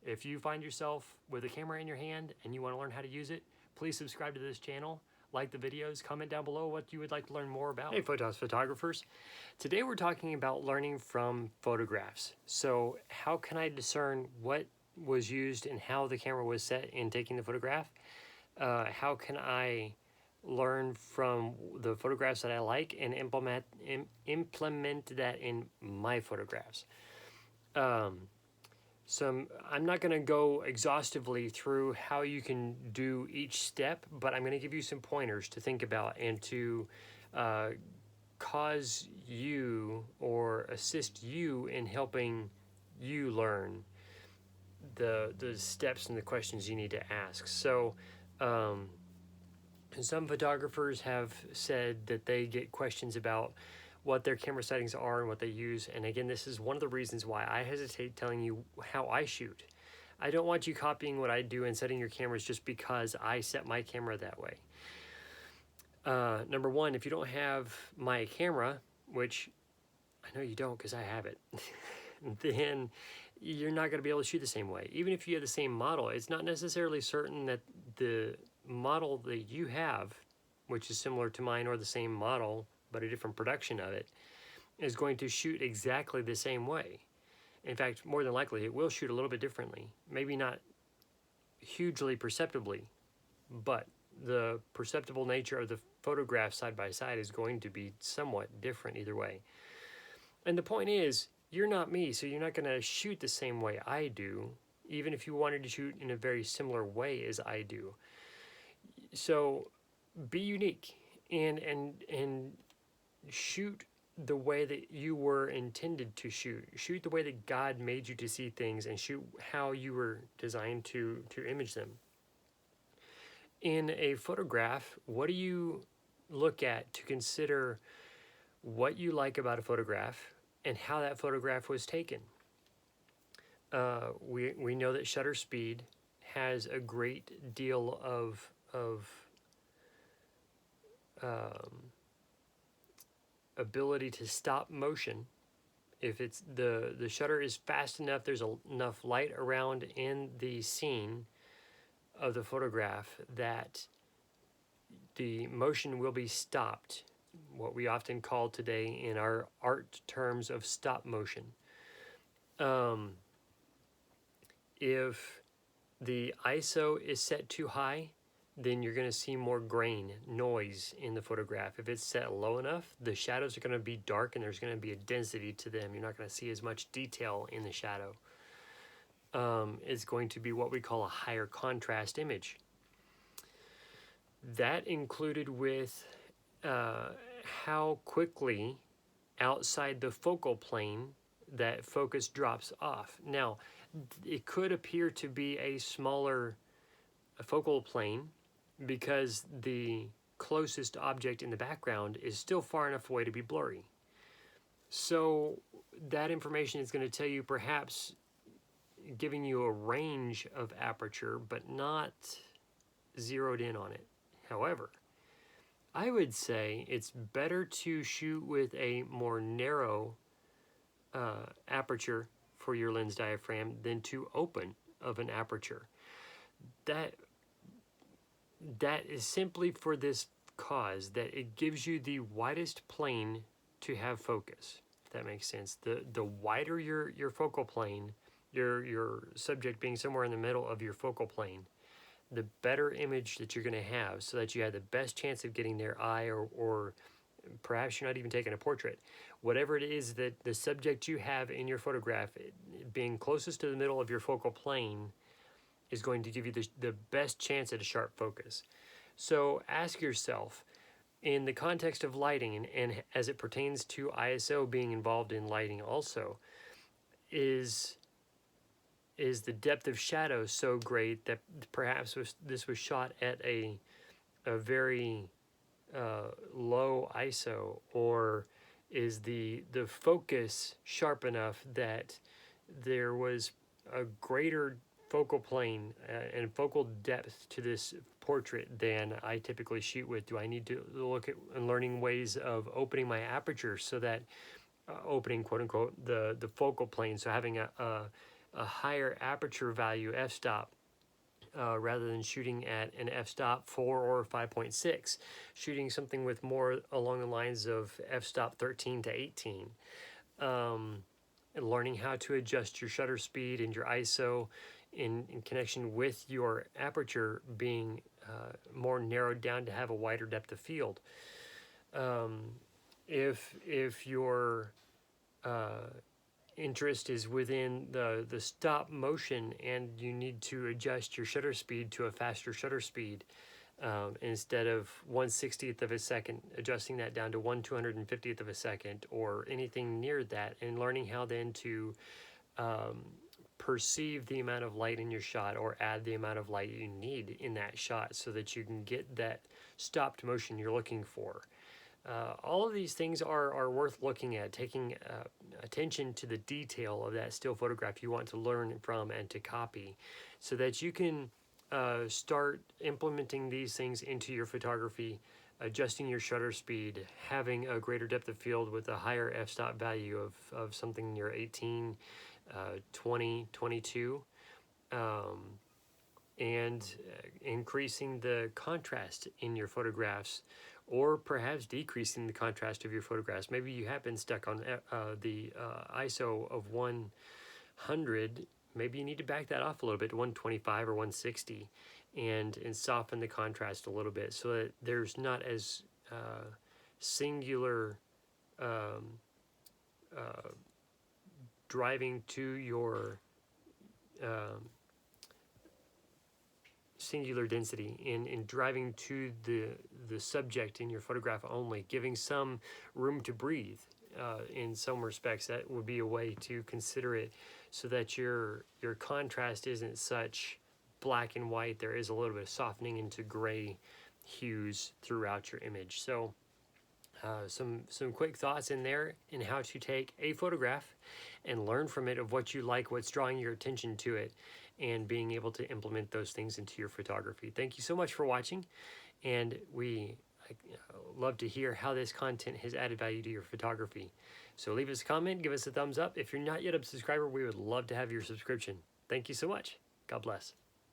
if you find yourself with a camera in your hand and you want to learn how to use it, please subscribe to this channel, like the videos, comment down below what you would like to learn more about. Hey photographers, today we're talking about learning from photographs. So how can I discern what was used and how the camera was set in taking the photograph? How can I learn from the photographs that I like and implement that in my photographs? So I'm not going to go exhaustively through how you can do each step, but I'm going to give you some pointers to think about and to cause you or assist you in helping you learn the steps and the questions you need to ask. So some photographers have said that they get questions about what their camera settings are and what they use. And again, this is one of the reasons why I hesitate telling you how I shoot. I don't want you copying what I do and setting your cameras just because I set my camera that way. Number one, if you don't have my camera, which I know you don't because I have it, then you're not going to be able to shoot the same way. Even if you have the same model, it's not necessarily certain that the model that you have, which is similar to mine or the same model, but a different production of it, is going to shoot exactly the same way. In fact, more than likely, it will shoot a little bit differently. Maybe not hugely perceptibly, but the perceptible nature of the photograph side by side is going to be somewhat different either way. And the point is, you're not me, so you're not going to shoot the same way I do, even if you wanted to shoot in a very similar way as I do. So be unique and shoot the way that you were intended to shoot. Shoot the way that God made you to see things, and shoot how you were designed to image them. In a photograph, what do you look at to consider what you like about a photograph and how that photograph was taken? We know that shutter speed has a great deal of ability to stop motion. If it's the shutter is fast enough, there's enough light around in the scene of the photograph that the motion will be stopped, what we often call today in our art terms of stop motion. If the ISO is set too high, then you're going to see more grain, noise in the photograph. If it's set low enough, the shadows are going to be dark and there's going to be a density to them. You're not going to see as much detail in the shadow. It's going to be what we call a higher contrast image. That included with how quickly outside the focal plane that focus drops off. Now, it could appear to be a smaller focal plane because the closest object in the background is still far enough away to be blurry. So that information is going to tell you, perhaps giving you a range of aperture, but not zeroed in on it. However, I would say it's better to shoot with a more narrow aperture for your lens diaphragm than too open of an aperture. That is simply for this cause, that it gives you the widest plane to have focus, if that makes sense. The wider your focal plane, your subject being somewhere in the middle of your focal plane, the better image that you're going to have, so that you have the best chance of getting their eye, or perhaps you're not even taking a portrait. Whatever it is that the subject you have in your photograph, being closest to the middle of your focal plane, is going to give you the best chance at a sharp focus. So ask yourself, in the context of lighting, and as it pertains to ISO being involved in lighting also, is the depth of shadow so great that perhaps this was shot at a very low ISO, or is the focus sharp enough that there was a greater focal plane and focal depth to this portrait than I typically shoot with? Do I need to look at and learning ways of opening my aperture so that opening, quote unquote, the focal plane, so having a a higher aperture value f-stop rather than shooting at an f-stop 4 or 5.6, shooting something with more along the lines of f-stop 13 to 18. And learning how to adjust your shutter speed and your ISO in connection with your aperture being more narrowed down to have a wider depth of field. If your interest is within the stop motion and you need to adjust your shutter speed to a faster shutter speed, instead of 1/60th of a second, adjusting that down to 1/250th of a second or anything near that, and learning how then to perceive the amount of light in your shot or add the amount of light you need in that shot so that you can get that stopped motion you're looking for. All of these things are worth looking at, taking attention to the detail of that still photograph you want to learn from and to copy, so that you can start implementing these things into your photography, adjusting your shutter speed, having a greater depth of field with a higher f-stop value of something near 18, 20, 22, and increasing the contrast in your photographs, or perhaps decreasing the contrast of your photographs. Maybe you have been stuck on the ISO of 100. Maybe you need to back that off a little bit to 125 or 160 and soften the contrast a little bit so that there's not as singular driving to your singular density in driving to the subject in your photograph only, giving some room to breathe. In some respects, that would be a way to consider it, so that your contrast isn't such black and white. There is a little bit of softening into gray hues throughout your image. So some quick thoughts in there in how to take a photograph and learn from it of what you like, what's drawing your attention to it, and being able to implement those things into your photography. Thank you so much for watching, and we love to hear how this content has added value to your photography. So leave us a comment, give us a thumbs up. If you're not yet a subscriber, we would love to have your subscription. Thank you so much. God bless.